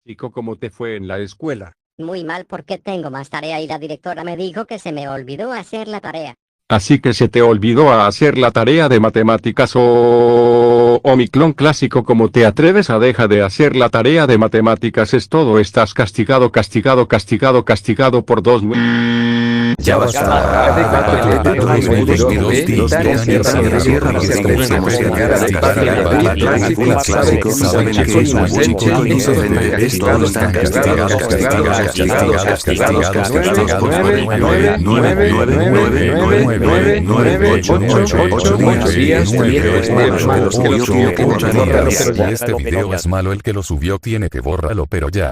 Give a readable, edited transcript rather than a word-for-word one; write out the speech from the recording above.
Chico, ¿cómo te fue en la escuela? Muy mal porque tengo más tarea y la directora me dijo que se me olvidó hacer la tarea. Así que se te olvidó a hacer la tarea de matemáticas o mi clon clásico, ¿cómo te atreves a dejar de hacer la tarea de matemáticas? Es todo, estás castigado, castigado, castigado, castigado por 2. Ya basta. Saben que es un buen chico y no deben de esto. Todos están castigados, castigados, castigados, castigados, castigados por 9. Si este video es malo, el que lo subió tiene que borrarlo, pero ya.